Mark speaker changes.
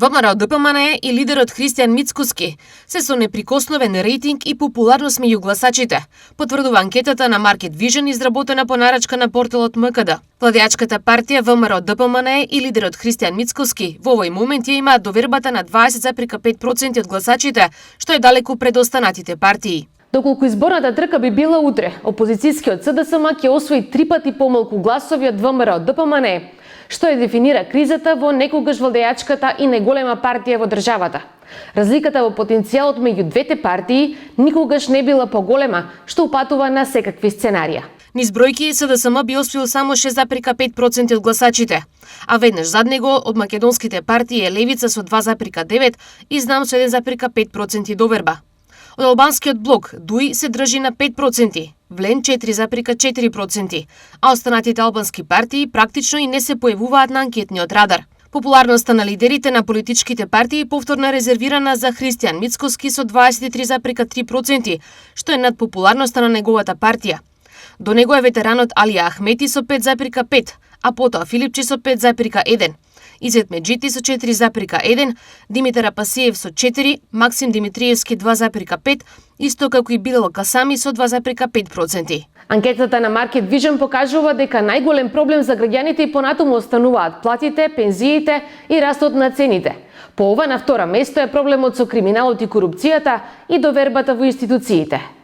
Speaker 1: ВМРО ДПМНЕ и лидерот Христијан Мицкоски се со неприкосновен рейтинг и популарност меѓу гласачите, потврдува анкетата на Market Vision изработена по нарачка на порталот МКД. Владеачката партија ВМРО ДПМНЕ и лидерот Христијан Мицкоски во овој момент ја имаат довербата на 20,5% од гласачите, што е далеку пред останатите партии.
Speaker 2: Доколку изборната трка би била утре, опозицијскиот СДСМ ќе освои 3 пати помалку гласови од ВМРО ДПМНЕ, што ја дефинира кризата во некогаш владеачката и најголема партија во државата. Разликата во потенцијалот меѓу двете партии никогаш не била поголема, што упатува на секакви сценарија.
Speaker 1: Низ бројки СДСМ би освоил само 6,5% од гласачите, а веднаш зад него од македонските партии е Левица со 2,9% и Знам со 1,5% доверба. Од албанскиот блок ДУИ се држи на 5%, Влен 4,4%, а останатите албански партии практично и не се појавуваат на анкетниот радар. Популарноста на лидерите на политичките партии повторно резервирана за Христијан Мицкоски со 23,3%, што е над популарноста на неговата партија. До него е ветеранот Алија Ахмети со 5,5%, а потоа Филипчи со 5,1%. Изет Меджити со 4,1%, Димитар Апасиев со 4%, Максим Димитриевски 2,5%, исто како и Билал Касами со 2,5%.
Speaker 2: Анкетата на Market Vision покажува дека најголем проблем за граѓаните и понатаму остануваат платите, пензиите и растот на цените. По ова на втора место е проблемот со криминалот и корупцијата и довербата во институциите.